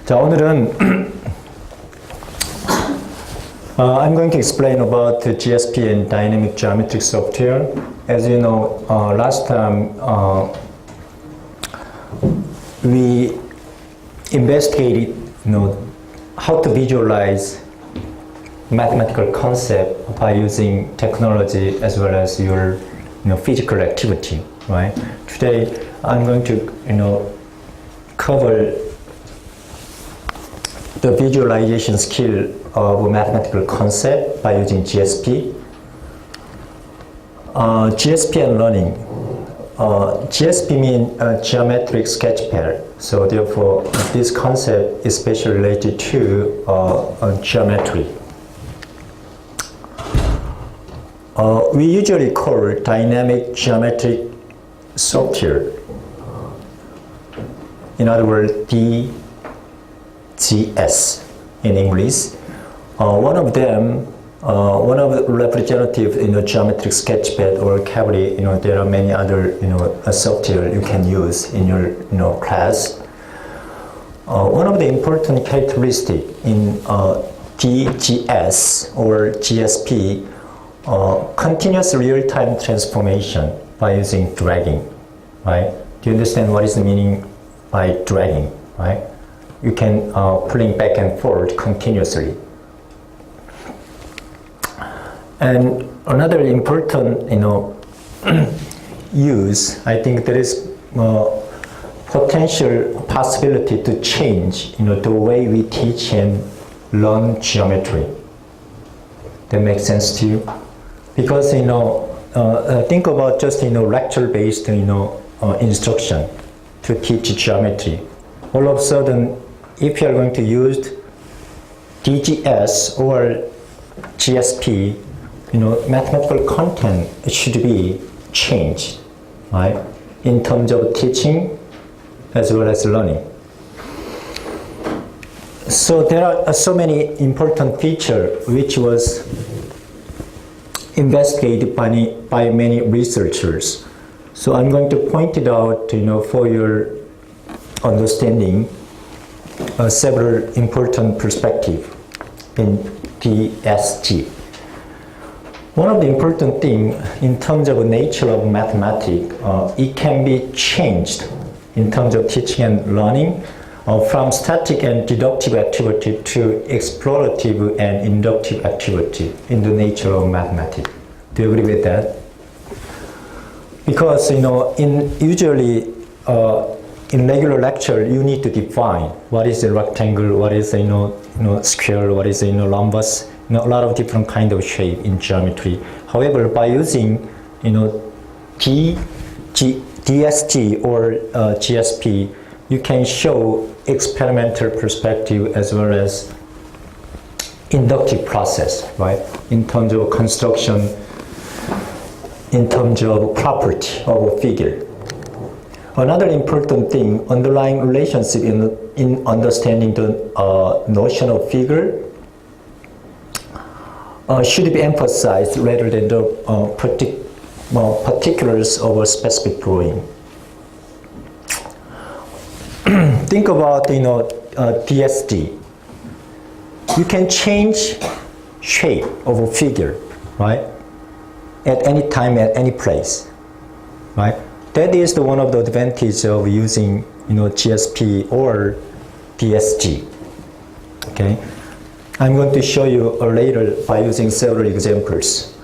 자, 오늘은 I'm going to explain about the GSP and dynamic geometric software. As you know, last time we investigated, how to visualize mathematical concept by using technology as well as your, physical activity, right? Today, I'm going to, cover the visualization skill of mathematical concept by using GSP. GSP and learning. GSP means geometric sketchpad. So therefore, this concept is especially related to geometry. We usually call dynamic geometric software. In other words, DGS in English. One of them, one of the representative in a geometric sketchpad or cavity. There are many other software you can use in your class. One of the important characteristic in DGS or GSP, continuous real-time transformation by using dragging, right? Do you understand what is the meaning by dragging, right? You can pulling back and forth continuously. And another important, use, I think there is potential possibility to change, the way we teach and learn geometry. That makes sense to you? Because, think about just, lecture-based, instruction to teach geometry. All of a sudden, if you are going to use DGS or GSP, mathematical content should be changed, right? In terms of teaching as well as learning. So there are so many important features which was investigated by many researchers. So I'm going to point it out, for your understanding, several important perspectives in DSG. One of the important things in terms of the nature of mathematics, it can be changed in terms of teaching and learning from static and deductive activity to explorative and inductive activity in the nature of mathematics. Do you agree with that? Because usually in regular lecture you need to define what is a rectangle, what is square, what is rhombus, a lot of different kind of shape in geometry. However, by using DSG or GSP, you can show experimental perspective as well as inductive process, right? In terms of construction, in terms of property of a figure. Another important thing, underlying relationship in understanding the notion of figure should be emphasized rather than the particulars of a specific drawing. Think about DSD. You can change shape of a figure, right? At any time, at any place, right? That is one of the advantages of using GSP or DSG. Okay, I'm going to show you later by using several examples.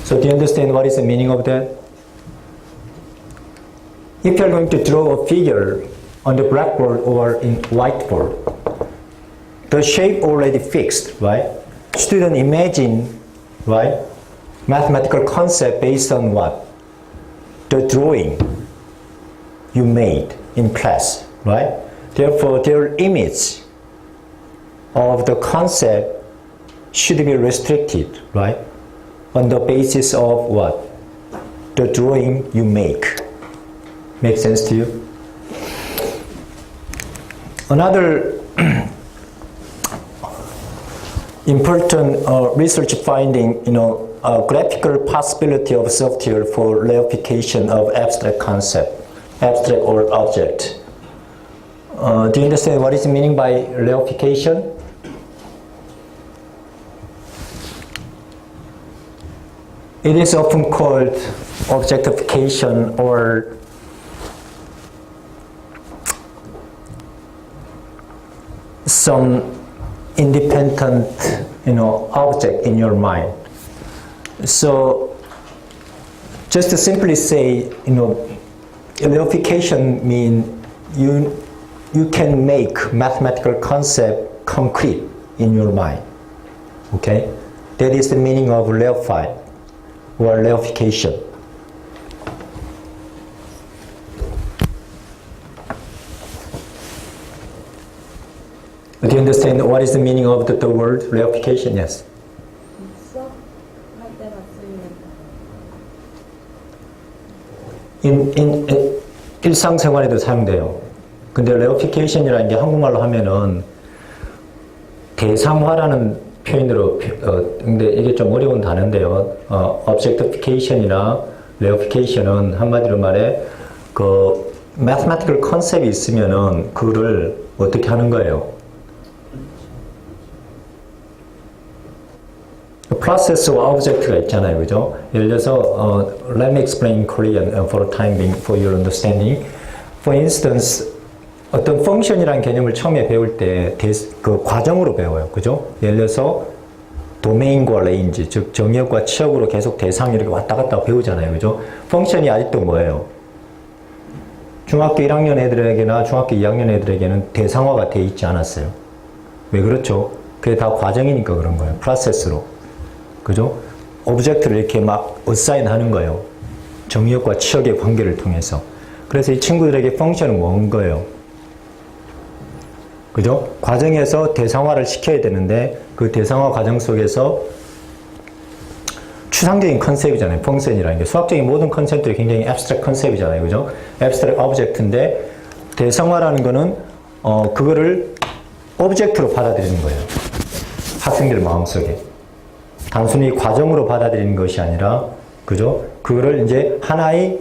So do you understand what is the meaning of that? If you're going to draw a figure on the blackboard or in whiteboard, the shape already fixed, right? Student imagine, right? Mathematical concept based on what? The drawing you made in class, right? Therefore, their image of the concept should be restricted, right? On the basis of what? The drawing you make. Make sense to you? Another important research finding, graphical possibility of software for reification of abstract concept, abstract or object. Do you understand what is the meaning by reification? It is often called objectification or some independent, object in your mind. So, just to simply say, reification means you can make mathematical concept concrete in your mind. Okay, that is the meaning of reify or reification. Do you understand what is the meaning of the word reification? Yes. in 일상생활에도 사용돼요. 근데 reification이라는 게 한국말로 하면은 대상화라는 표현으로 근데 이게 좀 어려운 단어인데요. objectification이나 reification은 한마디로 말해 그 mathematical concept이 있으면은 그거를 어떻게 하는 거예요? process와 object가 있잖아요, 그죠? 예를 들어서 let me explain Korean for the time being for your understanding. For instance, 어떤 function이라는 개념을 처음에 배울 때 그 과정으로 배워요, 그죠? 예를 들어서 도메인과 레인지, 즉 정의역과 치역으로 계속 대상이 이렇게 왔다 갔다 배우잖아요, 그죠? function이 아직도 뭐예요? 중학교 1학년 애들에게나 중학교 2학년 애들에게는 대상화가 돼 있지 않았어요. 왜 그렇죠? 그게 다 과정이니까 그런 거예요. 프로세스로. 그죠? 오브젝트를 이렇게 막 어사인 하는 거예요. 정의역과 치역의 관계를 통해서. 그래서 이 친구들에게 펑션은 뭔 거예요? 그죠? 과정에서 대상화를 시켜야 되는데 그 대상화 과정 속에서 추상적인 컨셉이잖아요. 펑션이라는 게. 수학적인 모든 컨셉들이 굉장히 abstract 컨셉이잖아요. 그죠? abstract object인데 대상화라는 거는 그거를 오브젝트로 받아들이는 거예요. 학생들 마음속에. 단순히 과정으로 받아들이는 것이 아니라, 그죠? 그거를 이제 하나의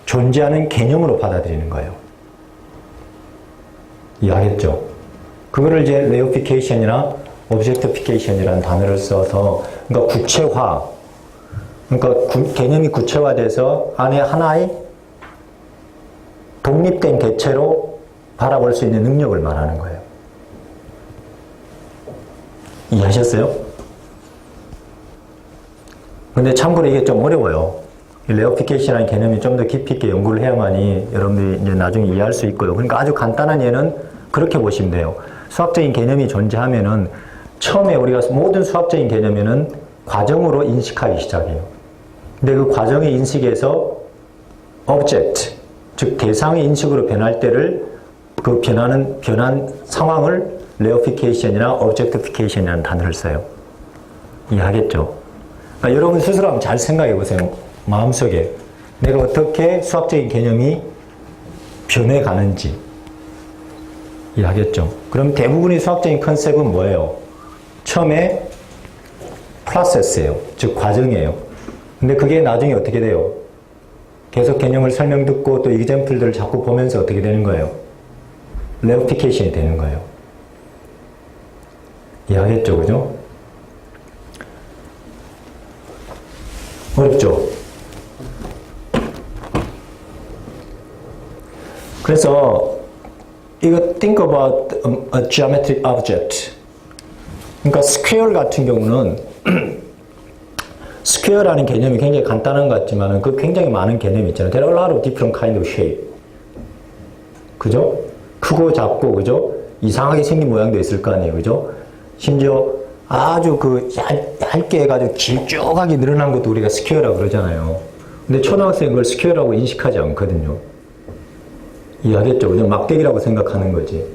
존재하는 개념으로 받아들이는 거예요. 이해하겠죠? 그거를 이제 reification이나 objectification이라는 단어를 써서, 그러니까 구체화, 그러니까 개념이 구체화돼서 안에 하나의 독립된 개체로 바라볼 수 있는 능력을 말하는 거예요. 이해하셨어요? 근데 참고로 이게 좀 어려워요. reification이라는 개념이 좀 더 깊이 있게 연구를 해야만이 여러분들이 이제 나중에 이해할 수 있고요. 그러니까 아주 간단한 예는 그렇게 보시면 돼요. 수학적인 개념이 존재하면은 처음에 우리가 모든 수학적인 개념에는 과정으로 인식하기 시작해요. 근데 그 과정의 인식에서 object, 즉 대상의 인식으로 변할 때를 그 변한 상황을 reification이나 objectification이라는 단어를 써요. 이해하겠죠? 그러니까 여러분 스스로 한번 잘 생각해 보세요. 마음속에 내가 어떻게 수학적인 개념이 변해가는지 이해하겠죠? 그럼 대부분의 수학적인 컨셉은 뭐예요? 처음에 프로세스예요. 즉 과정이에요. 근데 그게 나중에 어떻게 돼요? 계속 개념을 설명 듣고 또 example들을 자꾸 보면서 어떻게 되는 거예요? reification이 되는 거예요. 이해하겠죠? 그죠? 어렵죠? 그래서 이거 think about a geometric object. 그러니까 square 같은 경우는 square라는 개념이 굉장히 간단한 것 같지만 그 굉장히 많은 개념이 있잖아요. There are a lot of different kind of shape. 그죠? 크고 작고 그죠? 이상하게 생긴 모양도 있을 거 아니에요. 그죠? 심지어 아주 얇게 해가지고 길쭉하게 늘어난 것도 우리가 스퀘어라고 그러잖아요. 근데 초등학생은 그걸 스퀘어라고 인식하지 않거든요. 이해하겠죠? 그냥 막대기라고 생각하는 거지.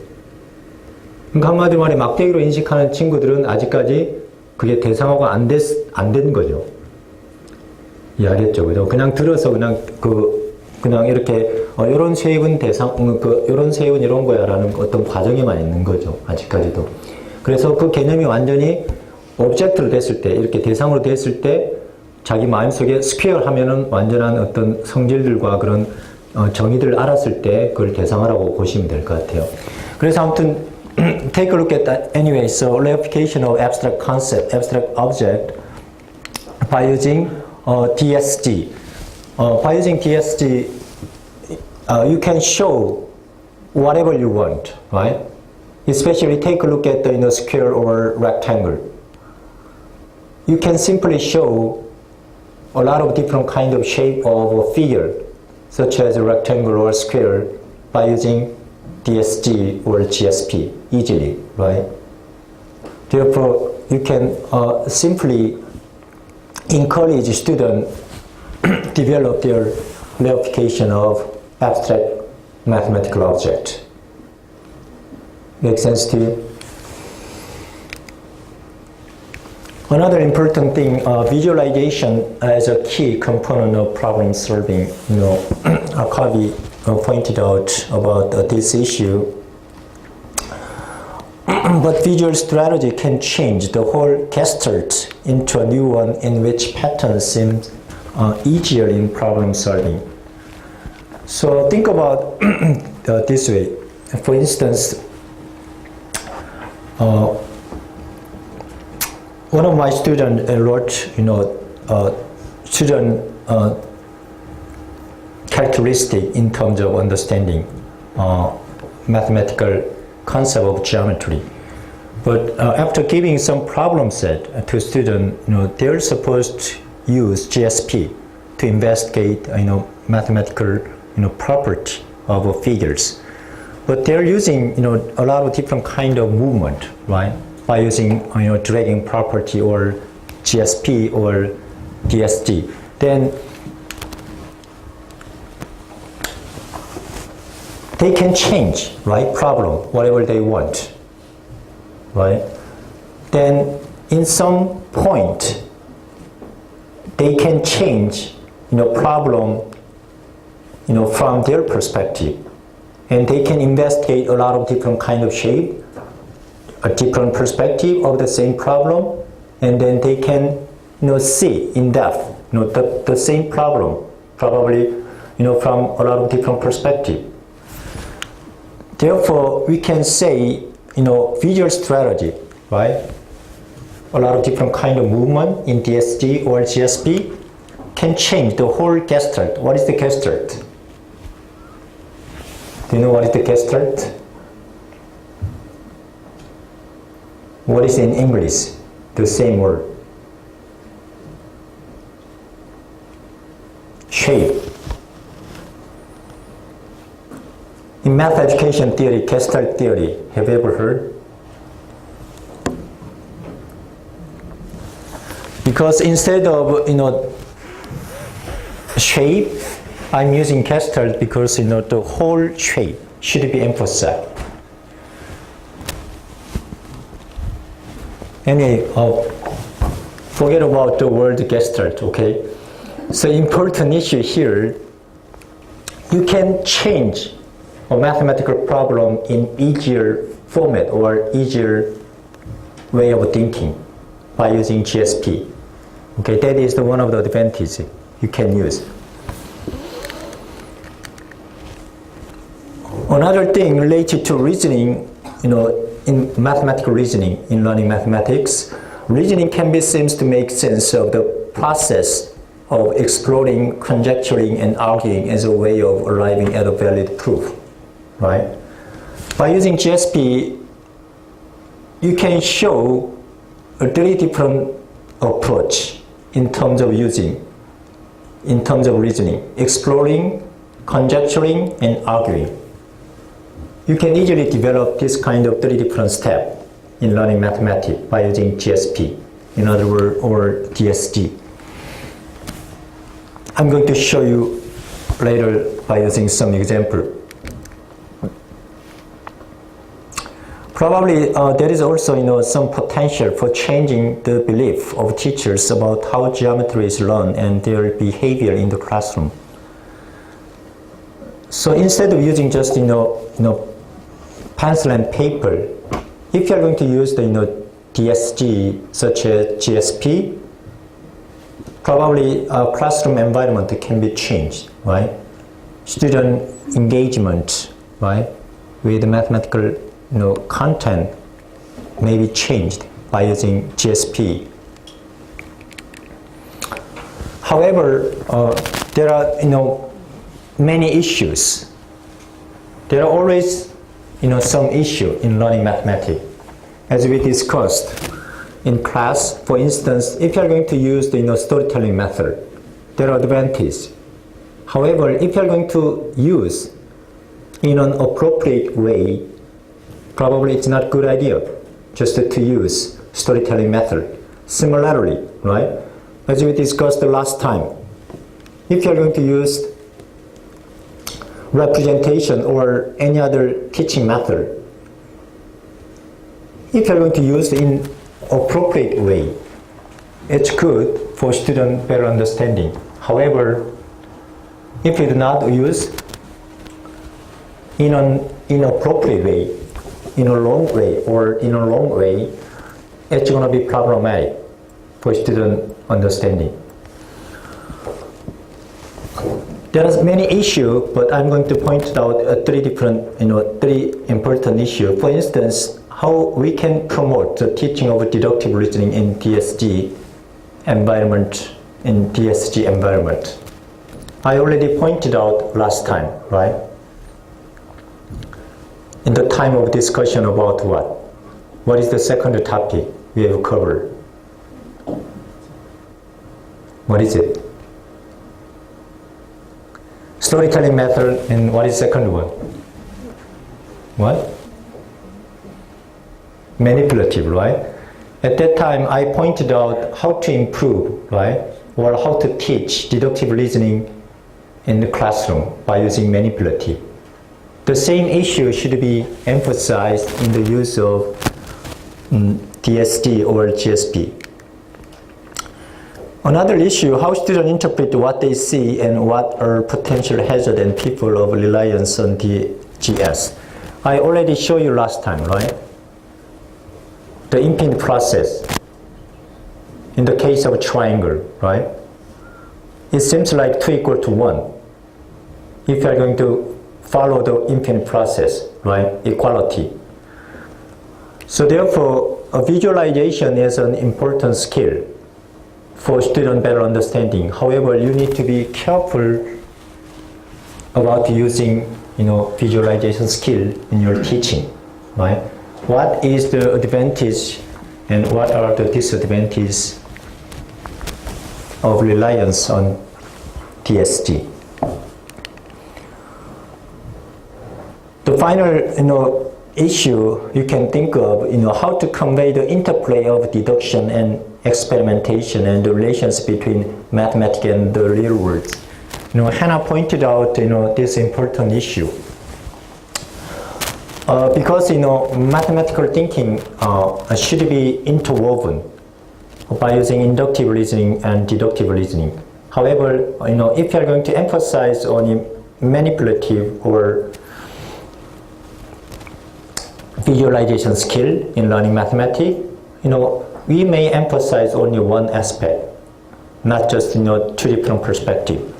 그러니까 한마디로 말해 막대기로 인식하는 친구들은 아직까지 그게 대상화가 안 된 거죠. 이해하겠죠? 그죠? 그냥 들어서 그냥 이렇게 이런 쉐입은 이런 쉐입은 이런 거야 라는 어떤 과정에만 있는 거죠. 아직까지도. 그래서 그 개념이 완전히 오브젝트로 됐을 때, 이렇게 대상으로 됐을 때 자기 마음속에 스퀘어 하면은 완전한 어떤 성질들과 그런 정의들을 알았을 때 그걸 대상화라고 보시면 될 것 같아요. 그래서 아무튼 take a look at that anyway. So reification of abstract concept, abstract object by using DSG. By using DSG, you can show whatever you want, right? Especially take a look at the square or rectangle. You can simply show a lot of different kind of shape of a figure, such as a rectangle or square, by using DSG or GSP easily, right? Therefore, you can simply encourage students develop their reification of abstract mathematical object. Make sense to you? Another important thing, visualization as a key component of problem solving. Akabi pointed out about this issue. But visual strategy can change the whole gestalt into a new one in which pattern seems easier in problem solving. So think about this way. For instance, one of my students wrote, student characteristic in terms of understanding mathematical concept of geometry. But after giving some problem set to students, they're supposed to use GSP to investigate, mathematical, property of figures. But they're using, a lot of different kind of movement, right? By using, dragging property or GSP or DSG. Then they can change, right? Problem, whatever they want, right? Then in some point, they can change, problem, from their perspective. And they can investigate a lot of different kind of shape, a different perspective of the same problem, and then they can, see in depth, the same problem, probably, from a lot of different perspective. Therefore, we can say, visual strategy, right? A lot of different kind of movement in DSG or GSP can change the whole gestalt. What is the gestalt? Do you know what is the gestalt? What is in English? The same word. Shape. In math education theory, gestalt theory, have you ever heard? Because instead of, shape, I'm using gestalt because, the whole shape should be emphasized. Anyway, forget about the word gestalt, okay? So important issue here, you can change a mathematical problem in easier format or easier way of thinking by using GSP. Okay, that is one of the advantages you can use. Another thing related to reasoning, in mathematical reasoning, in learning mathematics, reasoning can be seems to make sense of the process of exploring, conjecturing, and arguing as a way of arriving at a valid proof, right? By using GSP, you can show a very different approach in terms of reasoning, exploring, conjecturing, and arguing. You can easily develop this kind of 3 different steps in learning mathematics by using GSP, in other words, or DSG. I'm going to show you later by using some example. Probably there is also some potential for changing the belief of teachers about how geometry is learned and their behavior in the classroom. So instead of using just pencil and paper, if you are going to use the DSG such as GSP, probably classroom environment can be changed, right? student engagement, right, with mathematical content may be changed by using GSP. However, there are many issues. There are always some issue in learning mathematics. As we discussed in class, for instance, if you are going to use the storytelling method, there are advantages. However, if you are going to use in an appropriate way, probably it's not a good idea just to use storytelling method. Similarly, right, as we discussed the last time, if you are going to use representation or any other teaching method, if you are going to use it in appropriate way, it's good for student better understanding. However, if you do not use in an inappropriate way, in a wrong way, or in a wrong way, it's going to be problematic for student understanding. There are many issues, but I'm going to point out three important issues. For instance, how we can promote the teaching of deductive reasoning in DSG environment. I already pointed out last time, right? In the time of discussion about what? What is the second topic we have covered? What is it? Storytelling method, and what is the second one? What? Manipulative, right? At that time, I pointed out how to improve, right? Or how to teach deductive reasoning in the classroom by using manipulative. The same issue should be emphasized in the use of DSD or GSP. Another issue, how students interpret what they see and what are potential hazards and people of reliance on DGS. I already showed you last time, right? The infinite process. In the case of a triangle, right? It seems like 2 equal to 1. If you are going to follow the infinite process, right? Equality. So therefore, a visualization is an important skill for student better understanding. However, you need to be careful about using visualization skill in your teaching, right? What is the advantage and what are the disadvantages of reliance on TSG? The final issue you can think of, how to convey the interplay of deduction and experimentation and the relations between mathematics and the real world. Hannah pointed out, this important issue. Because, mathematical thinking should be interwoven by using inductive reasoning and deductive reasoning. However, if you are going to emphasize on manipulative or visualization skill in learning mathematics, we may emphasize only one aspect, not just two different perspectives.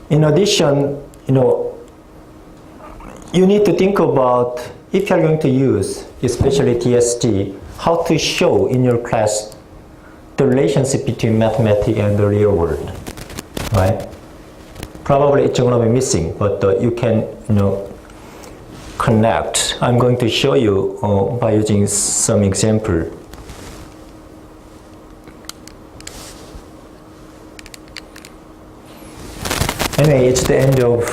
In addition, you need to think about, if you are going to use, especially TSG, how to show in your class the relationship between mathematics and the real world, right? Probably it's going to be missing, but you can, connect. I'm going to show you by using some example. Anyway, it's the end of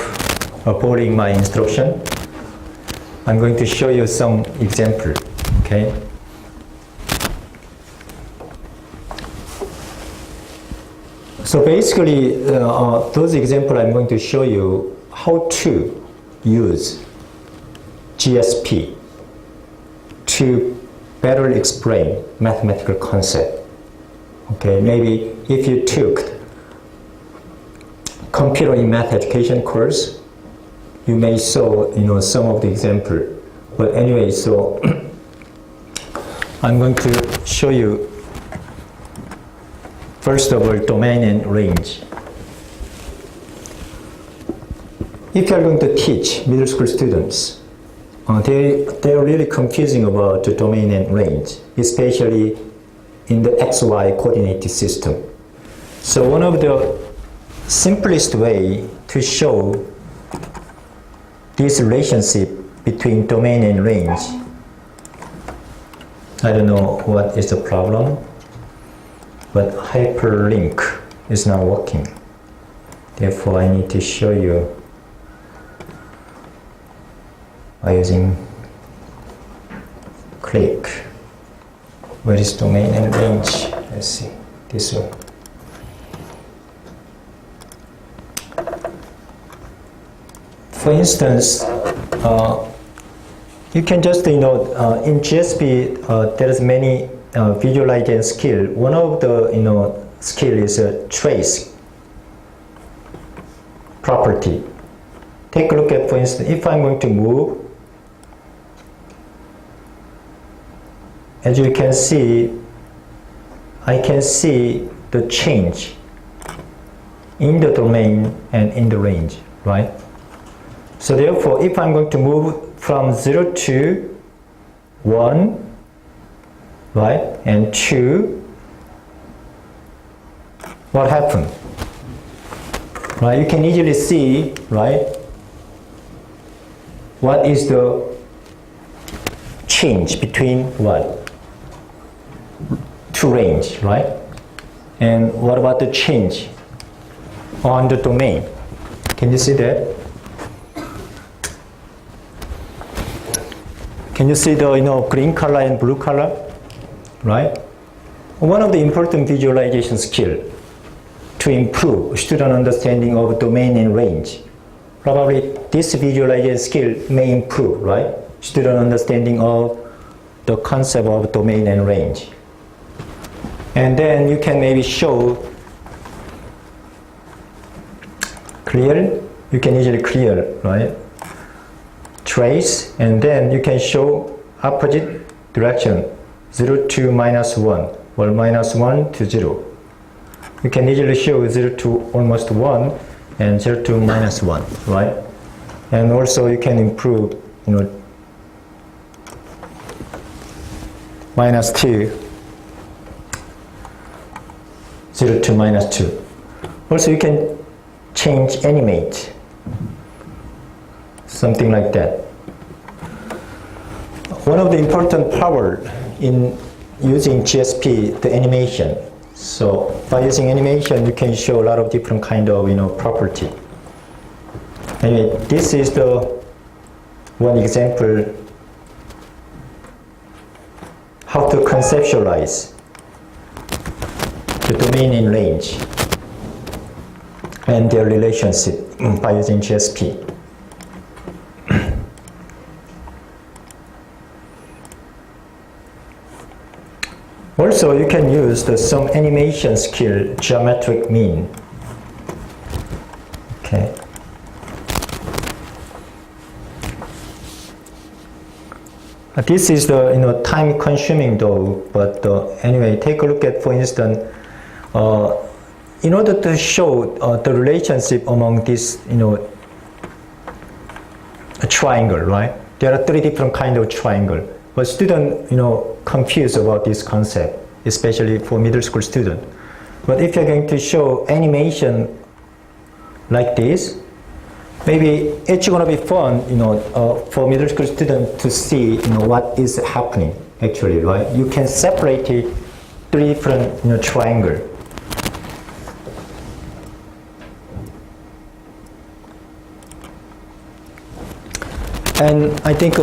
uploading my instruction. I'm going to show you some example, okay? So basically, those examples I'm going to show you how to use GSP to better explain mathematical concept. Okay, maybe if you took computer in math education course, you may saw some of the example. But anyway, so I'm going to show you first of all domain and range. if you are going to teach middle school students, they are really confusing about the domain and range, especially in the XY coordinate system. So one of the simplest way to show this relationship between domain and range, I don't know what is the problem, but hyperlink is not working. Therefore, I need to show you by using click. Where is domain and range? Let's see, this one. For instance, you can just, in GSP, there is many visualization skill. One of the, skill is a trace property. Take a look at, for instance, if I'm going to move, as you can see, I can see the change in the domain and in the range, right? So therefore, if I'm going to move from 0 to 1, right, and 2, what happened? Right, you can easily see, right, what is the change between what? To range, right? And what about the change on the domain? Can you see that? Can you see the green color and blue color? Right? One of the important visualization skill to improve student understanding of domain and range. Probably this visualization skill may improve, right? Student understanding of the concept of domain and range. And then you can maybe show clear, you can easily clear, right? Trace, and then you can show opposite direction, 0 to -1, or -1 to 0. You can easily show 0 to almost 1 and 0 to -1, right? And also you can improve, -2, 0 to -2. Also you can change animate, something like that. One of the important power in using GSP, the animation. So by using animation, you can show a lot of different kind of property. Anyway, this is the one example how to conceptualize the domain and range and their relationship by using GSP. Also, you can use some animation skill, geometric mean. Okay. This is the time consuming though, but anyway, take a look at, for instance, in order to show the relationship among this a triangle, right? There are 3 different kind of triangle. But students, confused about this concept, especially for middle school student. But if you're going to show animation like this, maybe it's going to be fun, for middle school student to see, what is happening actually, right? You can separate it 3 different, triangle. And I think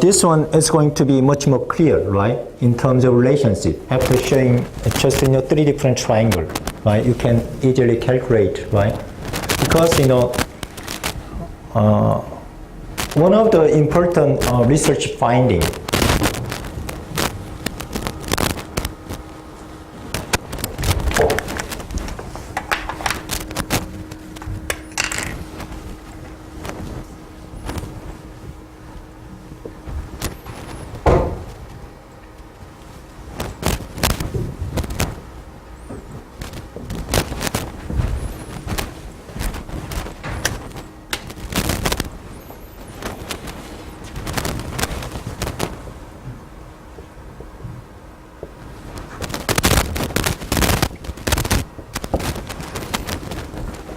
this one is going to be much more clear, right? In terms of relationship. After showing just 3 different triangles, right? You can easily calculate, right? Because one of the important research finding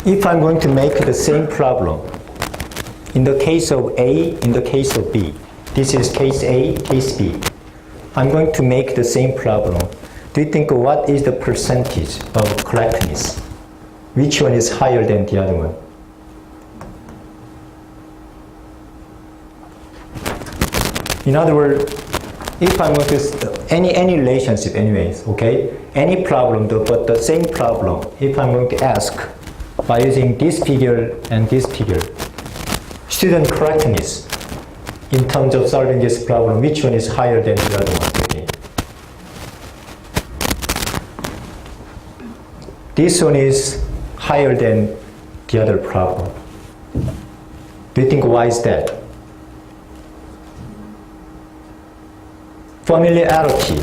if I'm going to make the same problem, in the case of A, in the case of B, this is case A, case B, I'm going to make the same problem. Do you think what is the percentage of correctness? Which one is higher than the other one? In other words, if I'm going to, any relationship anyways, okay? Any problem, but the same problem, if I'm going to ask by using this figure and this figure, student correctness in terms of solving this problem, which one is higher than the other one? Okay. This one is higher than the other problem. Do you think why is that? Familiarity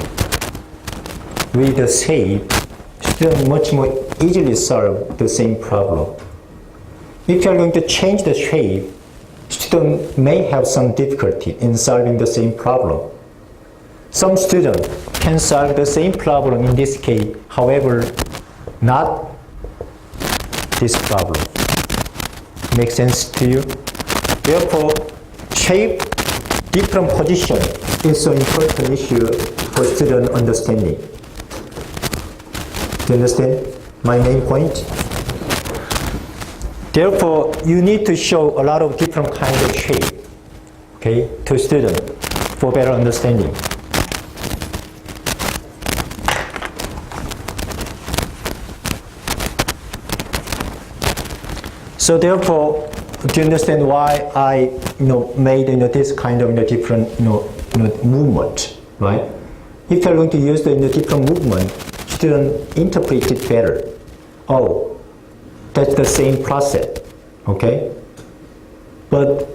with the shape, students much more easily solve the same problem. If you are going to change the shape, students may have some difficulty in solving the same problem. Some students can solve the same problem in this case, however, not this problem. Make sense to you? Therefore, shape different position is an important issue for student understanding. Do you understand my main point? Therefore, you need to show a lot of different kinds of shape, okay, to students for better understanding. So therefore, do you understand why I made this kind of different movement, right? If you're going to use the different movement, students interpret it better. Oh, that's the same process, okay? But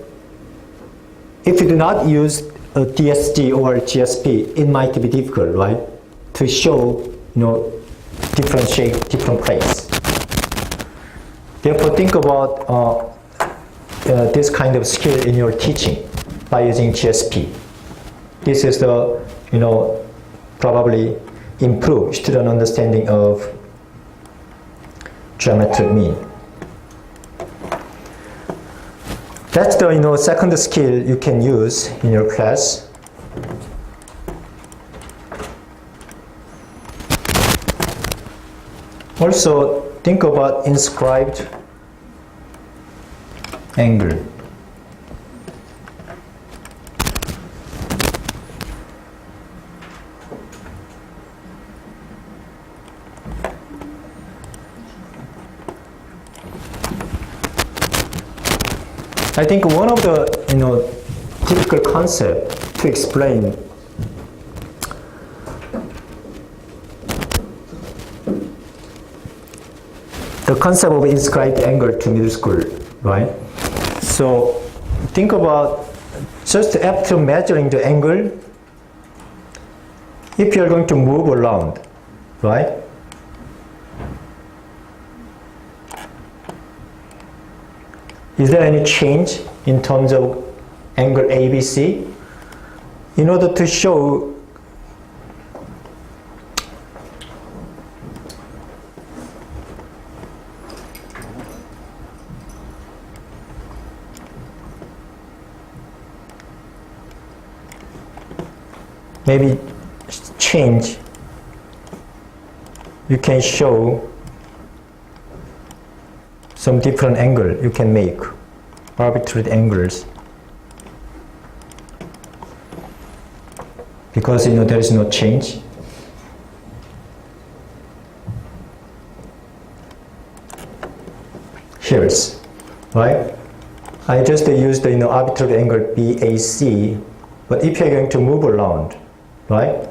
if you do not use a DSG or GSP, it might be difficult, right? To show different shape, different place. Therefore, think about this kind of skill in your teaching by using GSP. This is the, probably improve student understanding of geometric mean. That's the second skill you can use in your class. Also, think about inscribed angle. I think one of the typical concept to explain the concept of inscribed angle to middle school, right? So think about just after measuring the angle, if you are going to move around, right? Is there any change in terms of angle ABC? In order to show maybe change, you can show some different angle you can make, arbitrary angles. Because there is no change. Here's, right? I just used the arbitrary angle BAC, but if you're going to move around, right?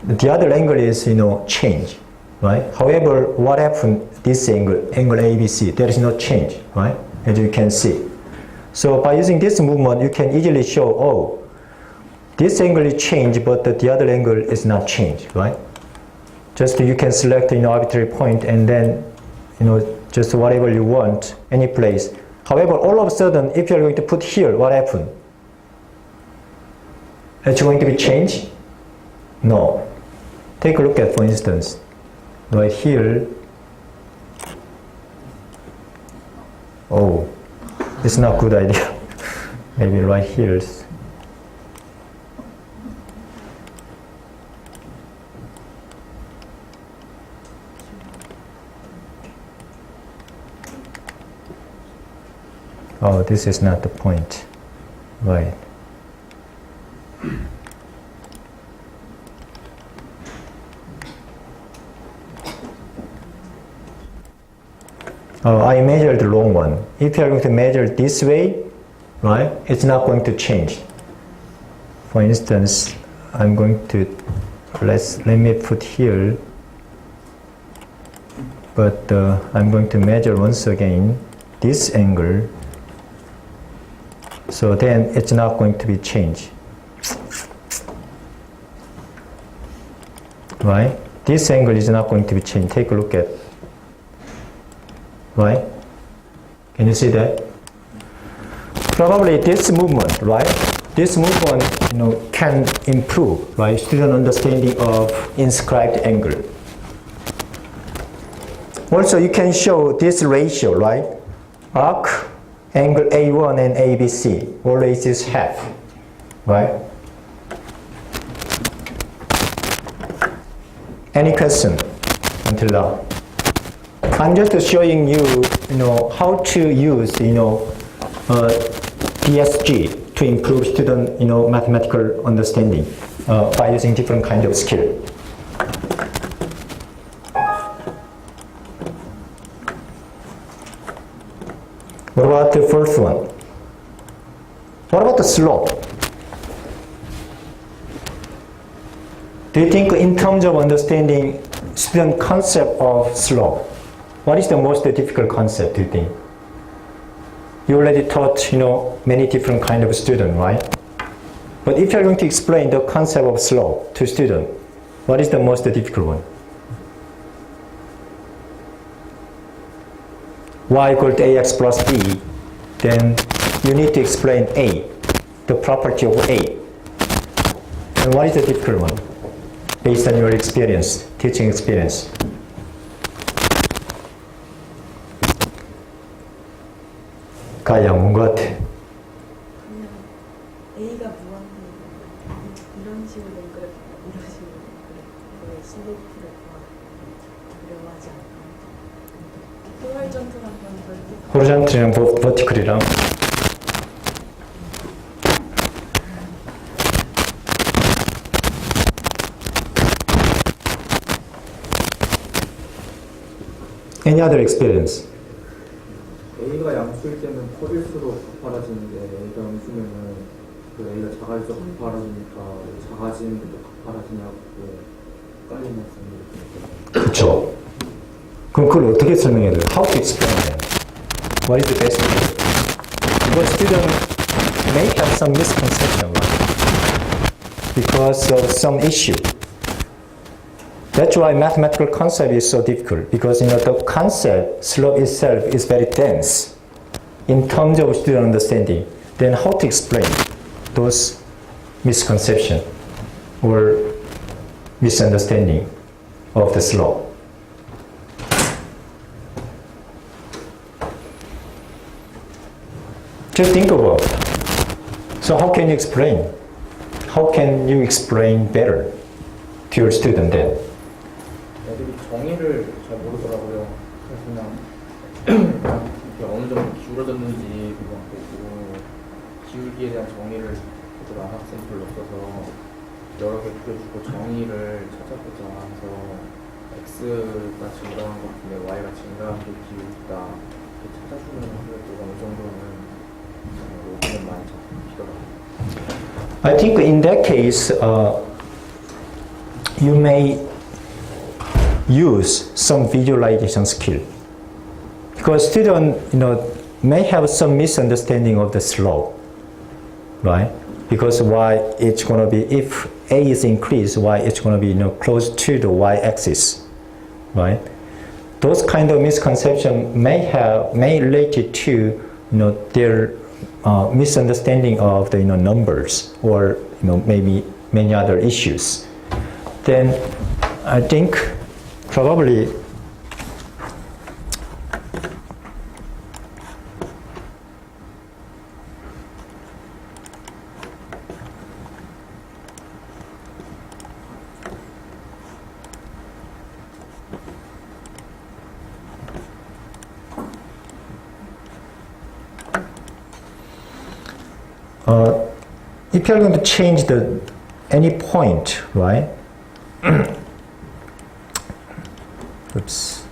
The other angle is change, right? However, what happened this angle ABC, there is no change, right? As you can see. So by using this movement, you can easily show, oh, this angle is changed, but the other angle is not changed, right? Just you can select an arbitrary point and then, just whatever you want, any place. However, all of a sudden, if you're going to put here, what happened? It's going to be changed? No. Take a look at, for instance, right here, Oh, it's not a good idea. Maybe right here. Oh, this is not the point. Right. Oh, I measured the wrong one. If you are going to measure this way, right, it's not going to change. For instance, I'm going to, let me put here, but I'm going to measure once again this angle. So then it's not going to be changed. Right? This angle is not going to be changed. Take a look at. Right? Can you see that? Probably this movement, right? This movement, can improve, right? Student understanding of inscribed angle. Also, you can show this ratio, right? Arc, angle A1 and ABC always is half, right? Any question until now? I'm just showing you, how to use, DSG to improve student, mathematical understanding by using different kind of skill. What about the first one? What about the slope? Do you think in terms of understanding student concept of slope, what is the most difficult concept, do you think? You already taught, many different kind of student, right? But if you're going to explain the concept of slope to student, what is the most difficult one? Y equal to ax plus b, then you need to explain A, the property of A. And what is the difficult one? Based on your experience, teaching experience. 가야 뭔것 같아. 그냥 A가 무한대 이런 식으로 된 그래프, 이런 식으로 된 그래프의 슬로프를 그려하지 않나? 호라이전트랑 호리존탈이랑 버티컬이랑. Any other experience? A가 양수일 때는 커질수록 가파라지는데 A가 음수면은 그 A가 작아질수록 가파라지니까 작아지는 게 또 가파라지냐고 헷갈리는 학생들이 그렇죠. 그럼 그걸 어떻게 설명해야 돼요? How to explain that? What is the best way? Because students may have some misconception, right? Because of some issue. That's why mathematical concept is so difficult, because the concept, slope itself is very dense in terms of student understanding. Then how to explain those misconceptions or misunderstanding of the slope? Just think about it. So how can you explain? How can you explain better to your student then? 애들이 정의를 잘 모르더라고요. 그래서 그냥 이렇게 어느 정도 기울어졌는지 그냥 보고 기울기에 대한 정의를 제대로 아는 학생이 별로 없어서 여러 개 그려주고 정의를 찾아보자 해서 X가 증가한 것 같은데 Y가 증가한 게 기울기다 이렇게 찾아주는 그래도 어느 정도는 로그는 많이 잡히더라고요. I think in that case, you may use some visualization skill, because students, may have some misunderstanding of the slope, right? Because y it's going to be, if a is increased, y it's going to be close to the y-axis, right? Those kind of misconception may relate to their misunderstanding of the numbers or maybe many other issues. Then I think probably if you're going to change any point, right? Oops.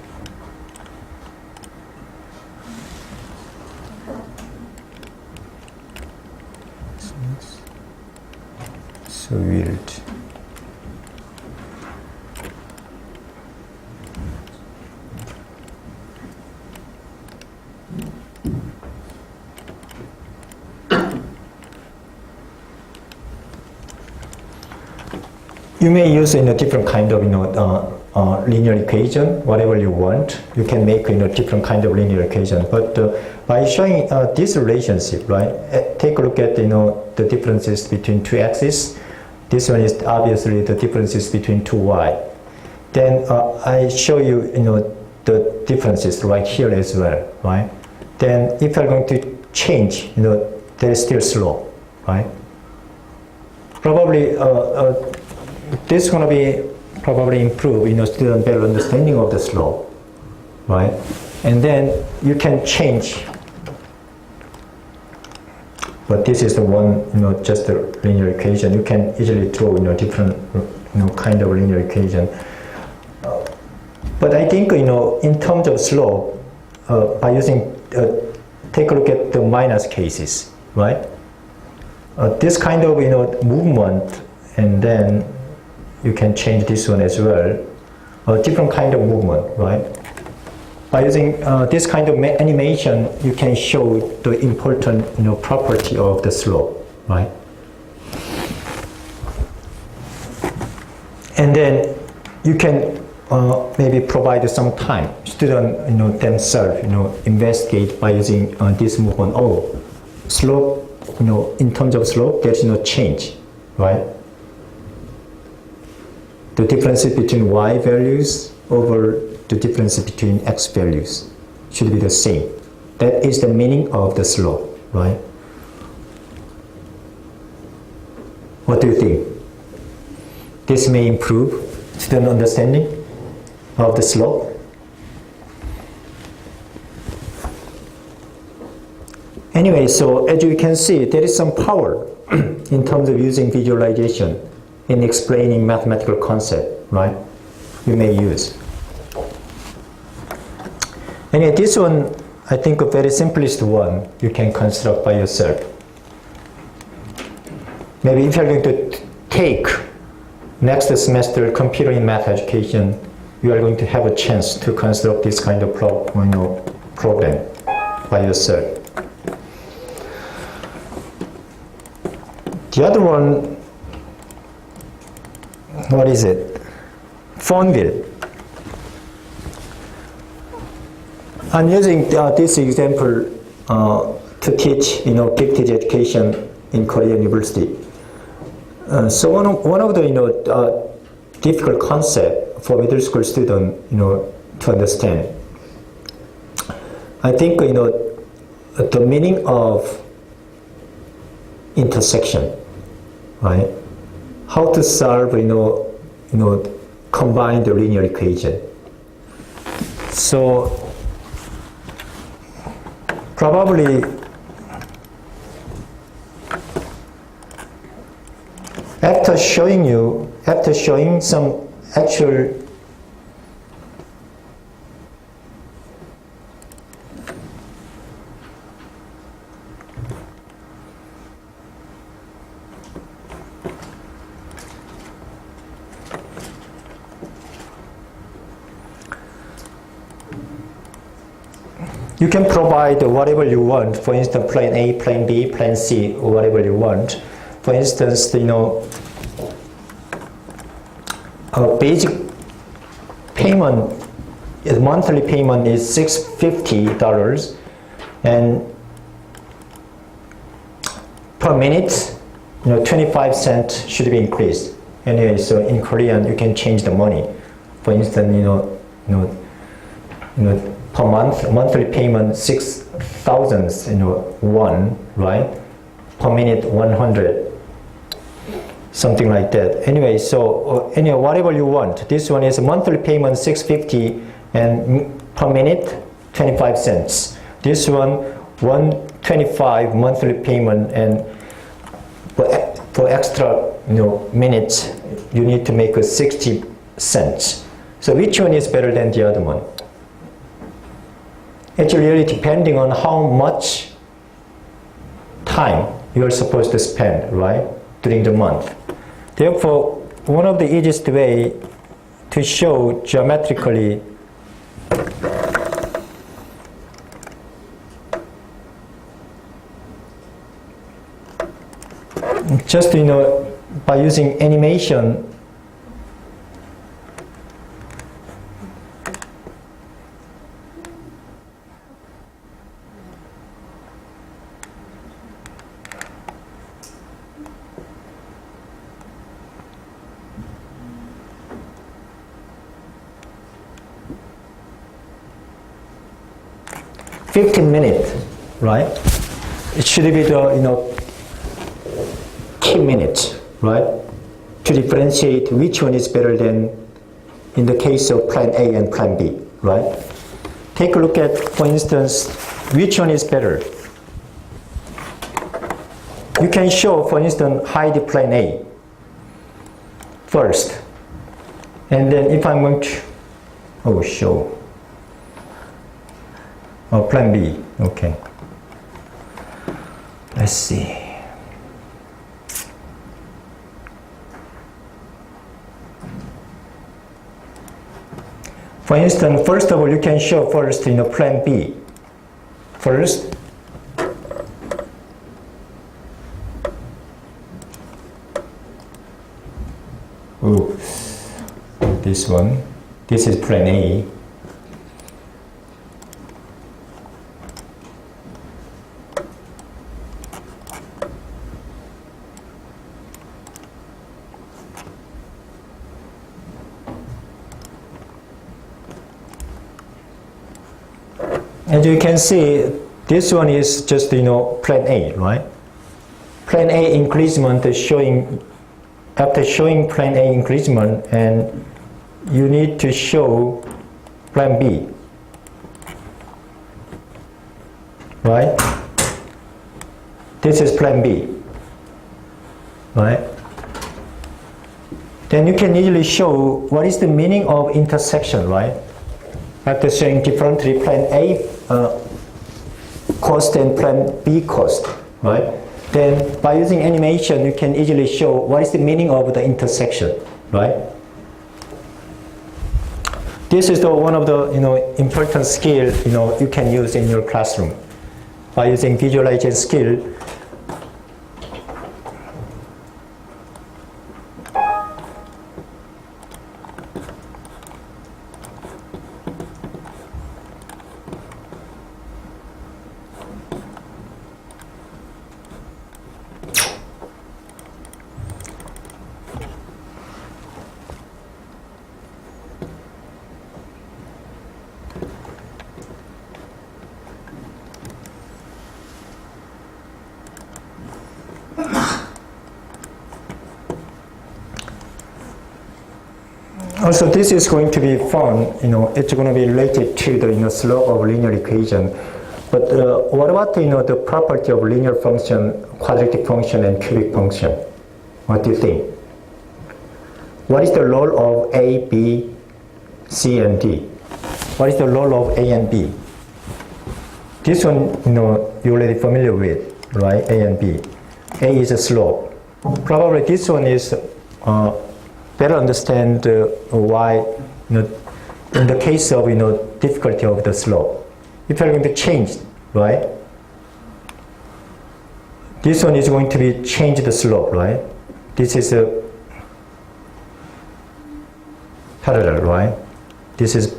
So weird. You may use in a different kind of linear equation, whatever you want. You can make different kind of linear equation. But by showing this relationship, right? Take a look at the differences between two x's. This one is obviously the differences between two y. Then I show you the differences right here as well, right? Then if you're going to change, there is still slope, right? Probably this is going to be probably improve student better understanding of the slope, right? And then you can change, but this is the one just a linear equation. You can easily draw different kind of linear equation. But I think in terms of slope, by using take a look at the minus cases, right? This kind of movement, and then you can change this one as well. A different kind of movement, right? By using this kind of animation, you can show the important property of the slope, right? And then you can maybe provide some time. Student themselves investigate by using this movement. Oh, slope. In terms of slope, there's no change, right? The differences between y values over the difference between x values should be the same. That is the meaning of the slope, right? What do you think? This may improve student understanding of the slope. Anyway, so as you can see, there is some power in terms of using visualization in explaining mathematical concept, right? You may use. Anyway, this one, I think a very simplest one you can construct by yourself. Maybe if you're going to take next semester computer in math education, you are going to have a chance to construct this kind of program by yourself. The other one, what is it? Phoneville. I'm using this example to teach, gifted education in Korea University. So one of the difficult concept for middle school student, to understand. I think the meaning of intersection, right? How to solve, combine the linear equation. So probably after showing some actual you can provide whatever you want. For instance, plan A, plan B, plan C, or whatever you want. For instance, a basic payment, monthly payment is $650, and per minute, 25 cents should be increased. Anyway, so in Korean, you can change the money. For instance, per month, monthly payment 6,000 won, right? Per minute 100, something like that. Anyway, so whatever you want. This one is monthly payment 650 and per minute 25 cents. This one 125 monthly payment and for extra minutes, you need to make 60 cents. So which one is better than the other one? Actually, really depending on how much time you are supposed to spend, right, during the month. Therefore, one of the easiest way to show geometrically just by using animation. $15, right? It should be the key minutes, right? To differentiate which one is better than in the case of plan A and plan B, right? Take a look at, for instance, which one is better. You can show, for instance, hide plan A first. And then if I'm going to, show. Plan B, okay. Let's see. For instance, first of all, you can show first plan B. First, this one. This is plan A. As you can see, this one is just plan A, right? Plan A increment is showing, after showing plan A increment, and you need to show plan B, right? This is plan B, right? Then you can easily show what is the meaning of intersection, right? After showing differently plan A cost and plan B cost, right? Then by using animation, you can easily show what is the meaning of the intersection, right? This is one of the important skill you can use in your classroom. By using visualization skill, also, this is going to be fun. It's going to be related to the slope of linear equation. But what about the property of linear function, quadratic function, and cubic function? What do you think? What is the role of A, B, C, and D? What is the role of A and B? This one, you're already familiar with, right? A and B. A is a slope. Probably this one is better understand why, in the case of difficulty of the slope, if you're going to change, right? This one is going to be change the slope, right? This is a parallel, right? This is.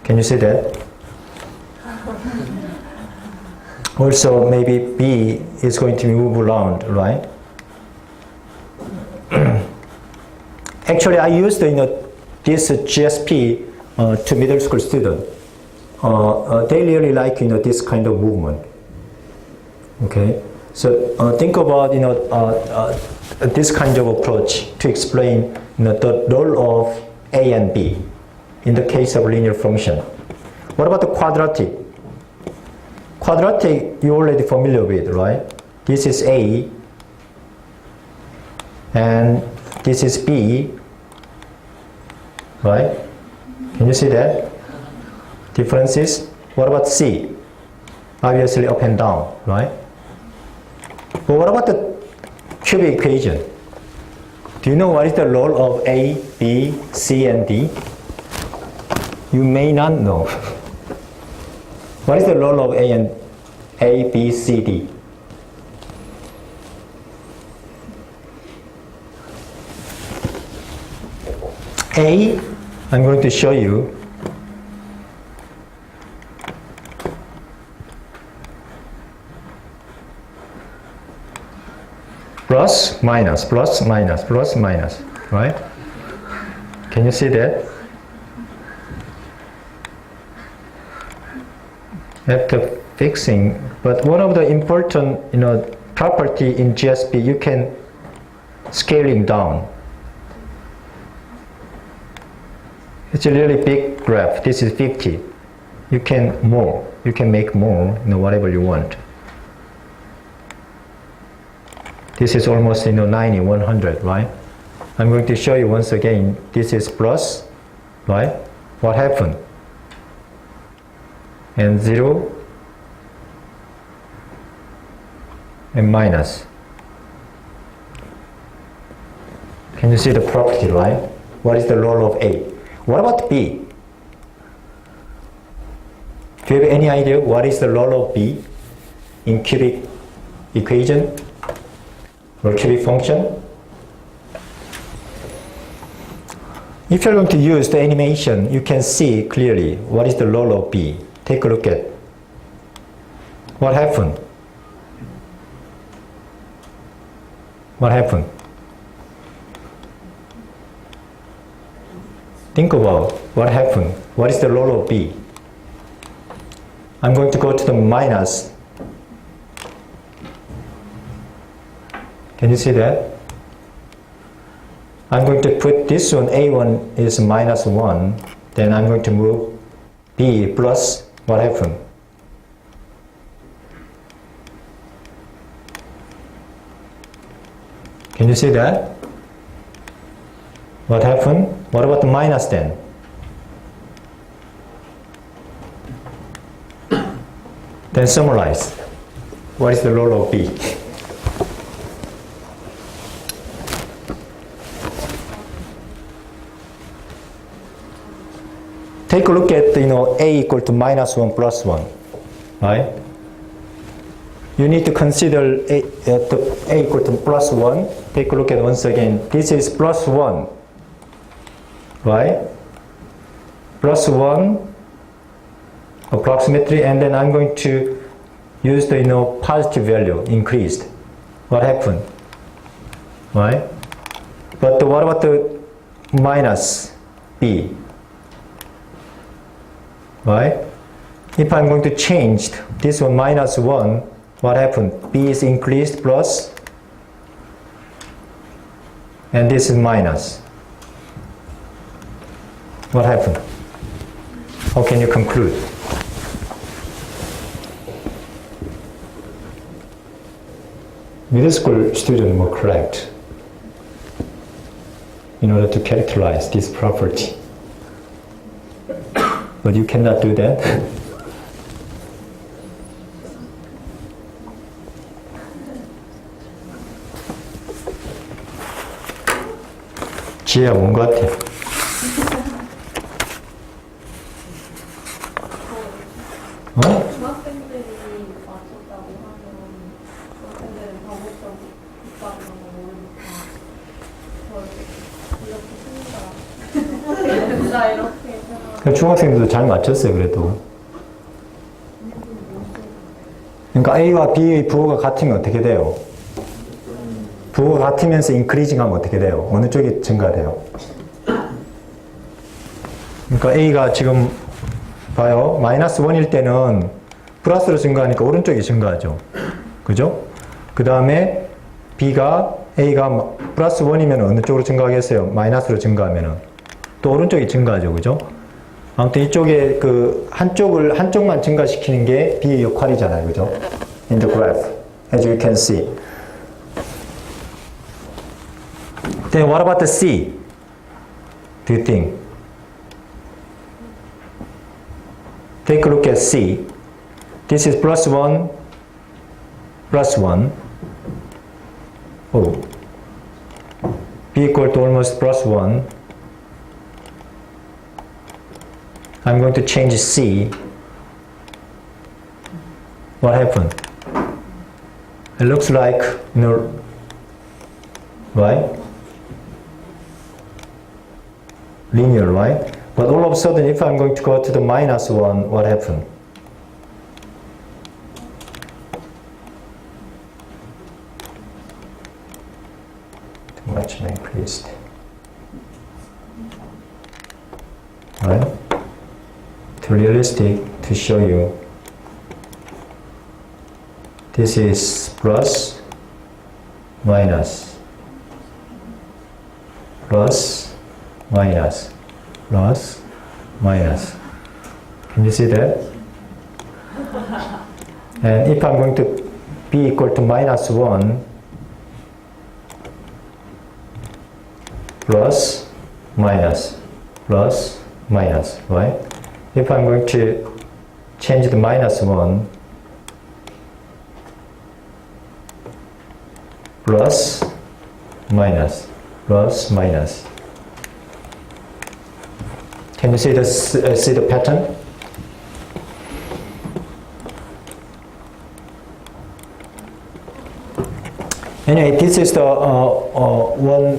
Can you see that? Also, maybe B is going to move around, right? Actually, I used this GSP to middle school students. They really like this kind of movement. Okay, so think about this kind of approach to explain the role of A and B in the case of linear function. What about the quadratic? Quadratic you already familiar with, right? This is A and this is B, right? Can you see that? Differences? What about C? Obviously up and down, right? But what about the cubic equation? Do you know what is the role of A, B, C, and D? You may not know. What is the role of A, B, C, D? A, I'm going to show you. Plus, minus, plus, minus, plus, minus, right? Can you see that? After fixing, but one of the important, property in GSP, you can scaling down. It's a really big graph. This is 50. You can make more, whatever you want. This is almost 90, 100, right? I'm going to show you once again. This is plus, right? What happened? And 0 and minus. Can you see the property, right? What is the role of A? What about B? Do you have any idea what is the role of B in cubic equation or cubic function? If you're going to use the animation, you can see clearly what is the role of B. Take a look at what happened. What happened? Think about what happened. What is the role of B? I'm going to go to the minus. Can you see that? I'm going to put this one, A1 is minus 1. Then I'm going to move B plus. What happened? Can you see that? What happened? What about the minus then? Then summarize. What is the role of B? Take a look at A equal to minus 1 plus 1, right? You need to consider A equal to plus 1. Take a look at once again. This is plus 1, right? Plus 1 approximately, and then I'm going to use the positive value increased. What happened? Right? But what about the minus B? Right? If I'm going to change this one minus 1, what happened? B is increased plus, and this is minus. What happened? How can you conclude? Middle school students were correct in order to characterize this property. But you cannot do that. 지혜야 뭔 것 같아? 중학생들이 맞췄다고 하면 중학생들은 방법적으로 있다는 거 모르니까 이렇게 씁니다. 이렇게 생각. 중학생들도 잘 맞췄어요, 그래도. 그러니까 A와 B의 부호가 같으면 어떻게 돼요? 부호가 같으면서 인크리징 하면 어떻게 돼요? 어느 쪽이 증가돼요? 그러니까 A가 지금 봐요. 마이너스 1일 때는 플러스로 증가하니까 오른쪽이 증가하죠. 그죠? 그 다음에 A가 플러스 1이면 어느 쪽으로 증가하겠어요? 마이너스로 증가하면은 또 오른쪽이 증가하죠. 그죠? 아무튼 이쪽에 그 한쪽만 증가시키는 게 B의 역할이잖아요. 그죠? In the graph, as you can see. Then what about the C? Do you think? Take a look at C. This is plus 1, plus 1. Oh. B equal to almost plus 1. I'm going to change C. What happened? It looks like, right? Linear, right? But all of a sudden, if I'm going to go to the minus 1, what happened? Too much increased. Right? Too realistic to show you. This is plus, minus, plus, minus, plus, minus. Can you see that? And if I'm going to be equal to minus 1, plus, minus, right? If I'm going to change the minus 1, plus, minus. Can you see the pattern? Anyway, this is the one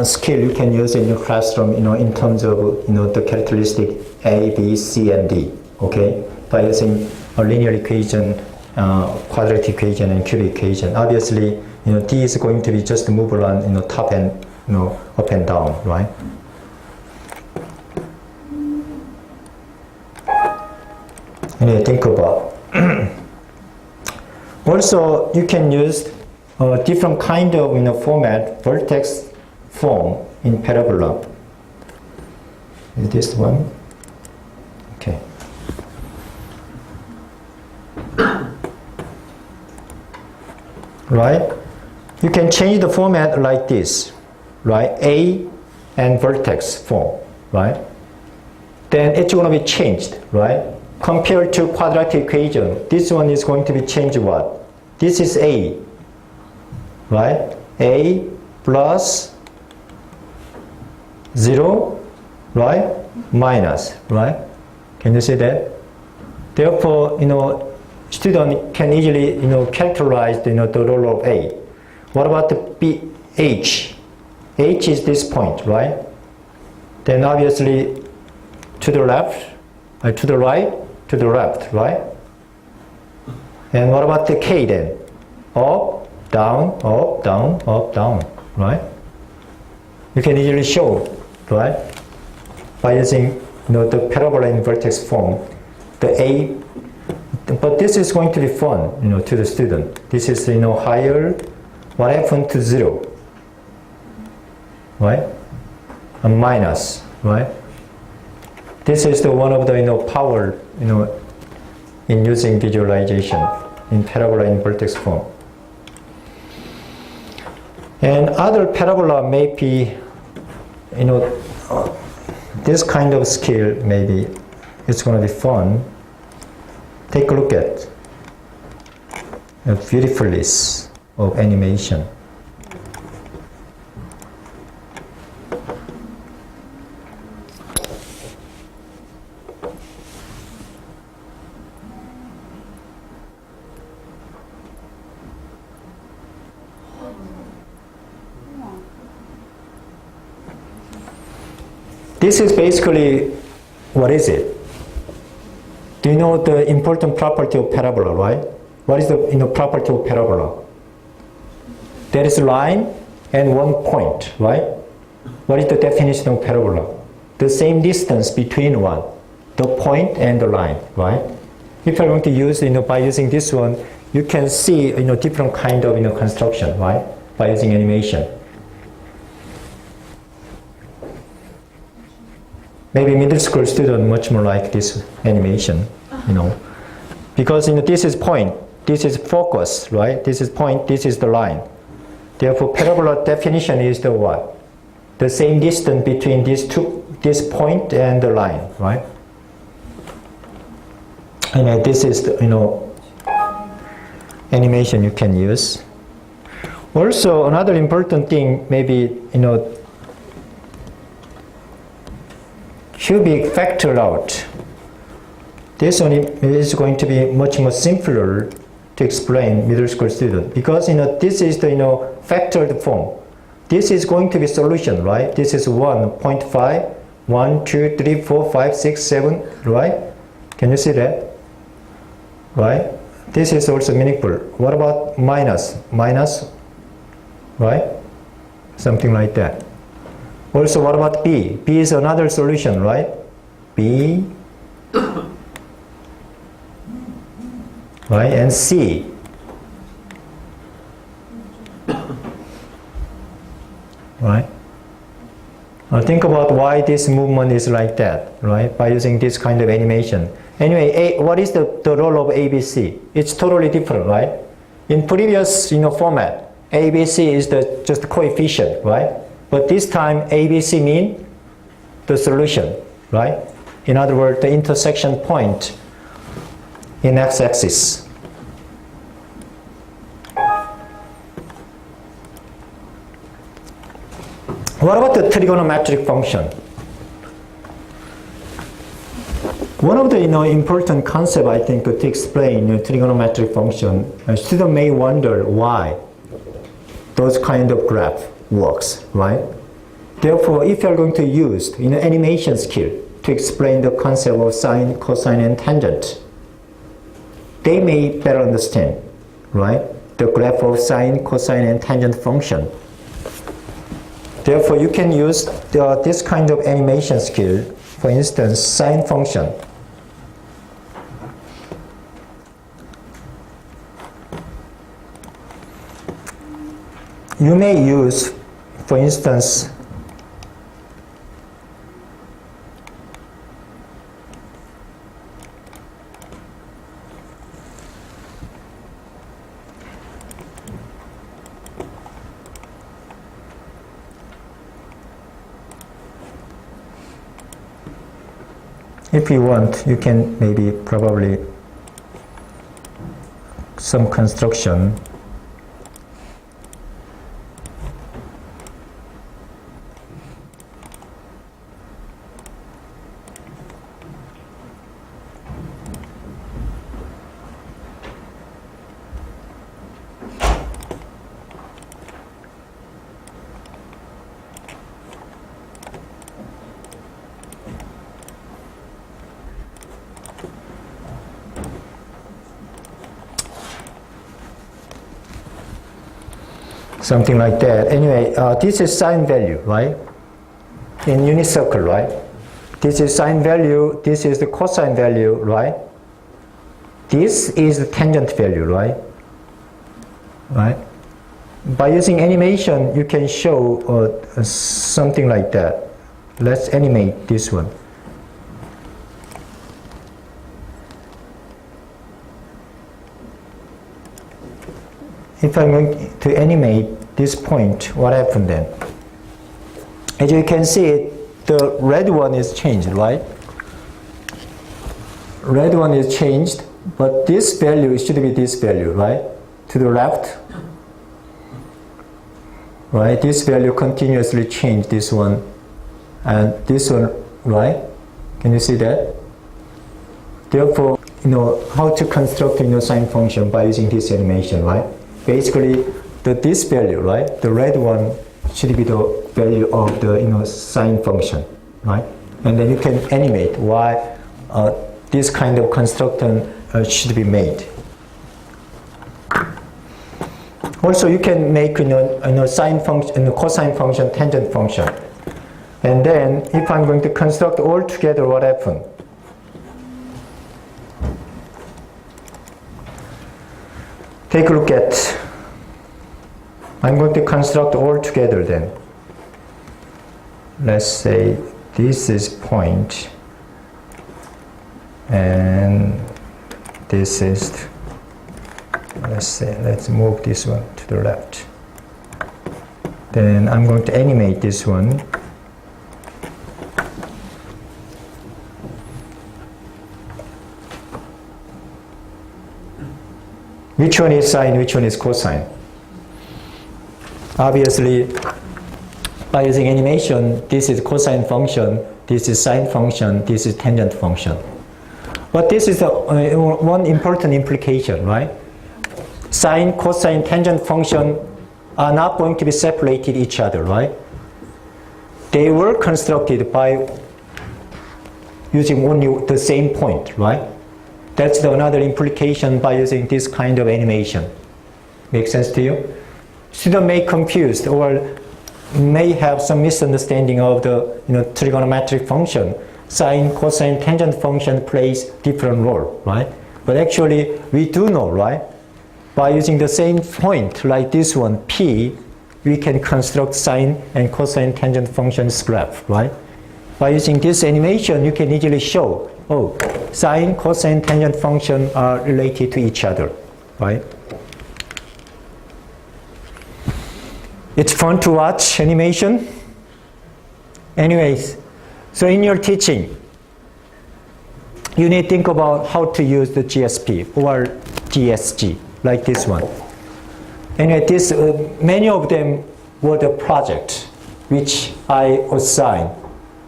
skill you can use in your classroom, in terms of, the characteristic A, B, C, and D, okay? By using a linear equation, quadratic equation, and cubic equation. Obviously, D is going to be just move around, top and, up and down, right? Anyway, think about. Also, you can use different kind of format, vertex form in parabola. Is this one? Okay. Right? You can change the format like this, right? A and vertex form, right? Then it's going to be changed, right? Compared to quadratic equation, this one is going to be changed what? This is A, right? A plus 0, right? Minus, right? Can you see that? Therefore, student can easily, characterize, the role of A. What about the B, H? H is this point, right? Then obviously to the left, to the right, to the left, right? And what about the K then? Up, down, up, down, up, down, right? You can easily show, right? By using, the parabola in vertex form, the A. But this is going to be fun, to the student. This is, higher. What happened to 0? Right? A minus, right? This is the one of the power, in using visualization in parabola in vertex form. And other parabola may be, this kind of skill maybe it's going to be fun. Take a look at the beautifulness of animation. This is basically, what is it? Do you know the important property of parabola, right? What is the property of parabola? There is a line and one point, right? What is the definition of parabola? The same distance between one, the point and the line, right? If you're going to use, by using this one, you can see, different kind of, construction, right? By using animation. maybe middle school student much more like this animation, you know. Because this is point, this is focus, right? This is point, this is the line. Therefore, parabola definition is the what? The same distance between this point and the line, right? And this is the, animation you can use. Also, another important thing, maybe, cubic factor out. This one is going to be much more simpler to explain middle school student, because this is the factored form. This is going to be solution, right? This is 1.5, 1, 2, 3, 4, 5, 6, 7, right? Can you see that? Right? This is also meaningful. What about minus? Minus, right? Something like that. Also, what about B? B is another solution, right? B, right? And C. Right? Now think about why this movement is like that, right? By using this kind of animation. Anyway, what is the role of ABC? It's totally different, right? In previous format, ABC is just the coefficient, right? But this time ABC means the solution, right? In other words, the intersection point in x-axis. What about the trigonometric function? One of the important concept I think to explain trigonometric function, a student may wonder why those kind of graph works, right? Therefore, if you are going to use animation skill to explain the concept of sine, cosine, and tangent, they may better understand, right? The graph of sine, cosine, and tangent function. Therefore, you can use this kind of animation skill, for instance, sine function. You may use, for instance, if you want, you can maybe probably some construction. Something like that. Anyway, this is sine value, right? In unit circle, right? This is sine value, this is the cosine value, right? This is the tangent value, right? Right? By using animation, you can show something like that. Let's animate this one. If I'm going to animate this point, what happened then? As you can see, the red one is changed, right? Red one is changed, but this value should be this value, right? To the left, right? This value continuously changed, this one, and this one, right? Can you see that? Therefore, how to construct sine function by using this animation, right? Basically, this value, right? The red one should be the value of the sine function, right? And then you can animate why this kind of construction should be made. Also, you can make sine function, cosine function, tangent function, and then if I'm going to construct all together, what happens? Take a look at, I'm going to construct all together then. Let's say this is point, and this is, let's move this one to the left. Then I'm going to animate this one. Which one is sine, which one is cosine? Obviously, by using animation, this is cosine function, this is sine function, this is tangent function. But this is one important implication, right? Sine, cosine, tangent function are not going to be separated each other, right? They were constructed by using only the same point, right? That's another implication by using this kind of animation. Make sense to you? Students may confused or may have some misunderstanding of the trigonometric function. Sine, cosine, tangent function plays different role, right? But actually, we do know, right? By using the same point, like this one, P, we can construct sine and cosine tangent functions graph, right? By using this animation, you can easily show, oh, sine, cosine, tangent function are related to each other, right? It's fun to watch animation. Anyways, so in your teaching, you need to think about how to use the GSP or DSG, like this one. Anyway, many of them were the project which I assigned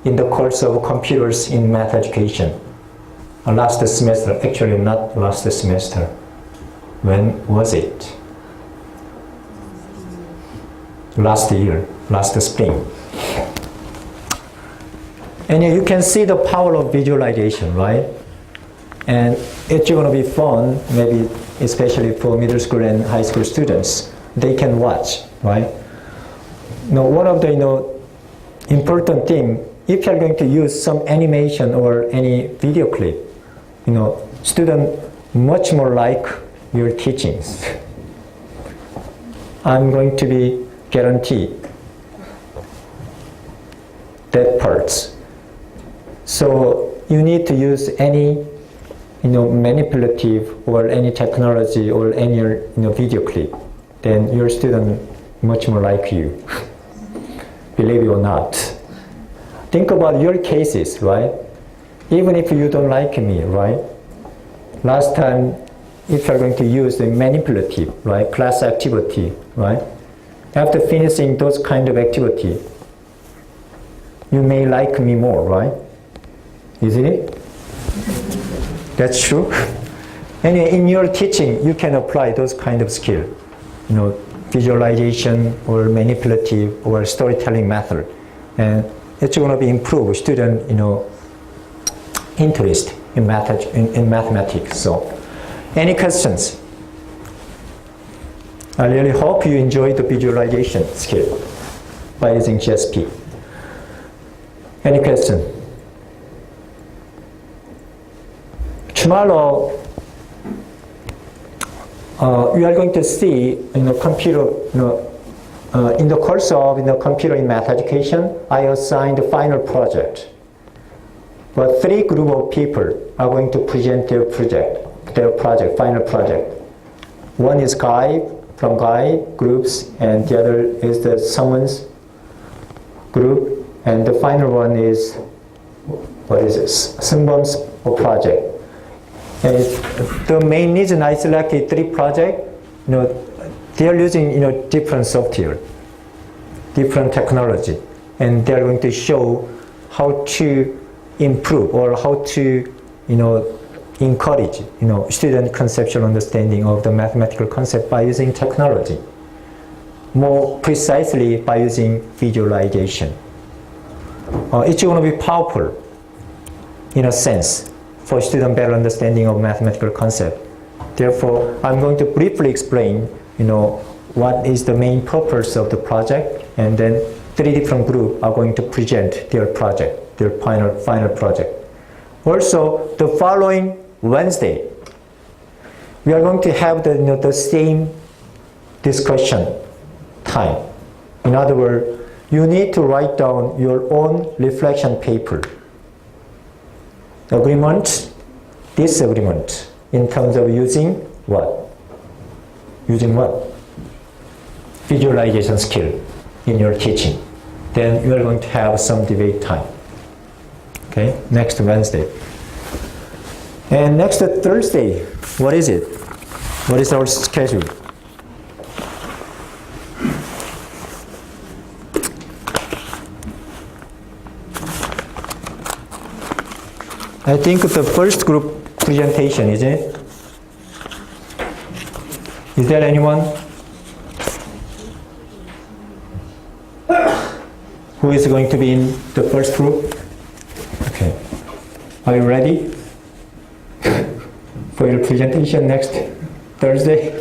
in the course of computers in math education. Last semester, actually not last semester. When was it? Last year, last spring. And you can see the power of visualization, right? And it's going to be fun, maybe especially for middle school and high school students. They can watch, right? Now, one of the important thing, if you're going to use some animation or any video clip, student much more like your teachings. I'm going to be guaranteed that parts. So you need to use any manipulative or any technology or any video clip, then your student much more like you. Believe it or not. Think about your cases, right? Even if you don't like me, right? Last time, if you're going to use the manipulative, right, class activity, right? After finishing those kind of activity, you may like me more, right? Isn't it? That's true. Anyway, in your teaching, you can apply those kind of skill, visualization or manipulative or storytelling method, and it's going to be improve student, interest in mathematics. So, any questions? I really hope you enjoy the visualization skill by using GSP. Any question? Tomorrow, we are going to see computer, in the course of computer in math education, I assigned the final project. But 3 group of people are going to present their project, final project. One is Guy, from Guy groups, and the other is the someone's group, and the final one is, what is this? Sunbom's project. And the main reason I selected 3 projects, they are using different software, different technology, and they are going to show how to improve or how to encourage student conceptual understanding of the mathematical concept by using technology, more precisely by using visualization. It's going to be powerful in a sense for student better understanding of mathematical concept. Therefore, I'm going to briefly explain what is the main purpose of the project, and then 3 different groups are going to present their project, their final project. Also, the following Wednesday, we are going to have the same discussion time. In other words, you need to write down your own reflection paper. Agreement, disagreement, in terms of using what? Using what? Visualization skill in your teaching. Then you are going to have some debate time. Okay, next Wednesday. And next Thursday, what is it? What is our schedule? I think the first group presentation, is it? Is there anyone who is going to be in the first group? Okay. Are you ready for your presentation next Thursday?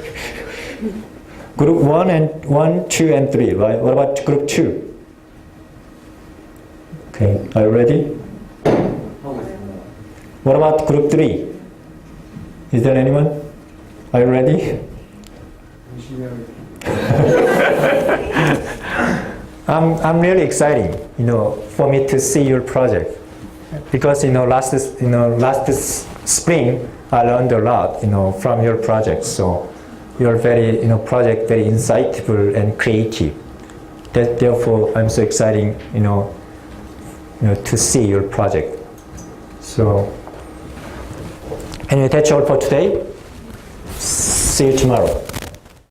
Group 1, 2, and 3, right? What about group 2? Okay, are you ready? What about group 3? Is there anyone? Are you ready? I'm really excited, for me to see your project, because last spring I learned a lot, from your project. So you're very, project very insightful and creative. Therefore, I'm so excited, to see your project. So anyway, that's all for today. See you tomorrow.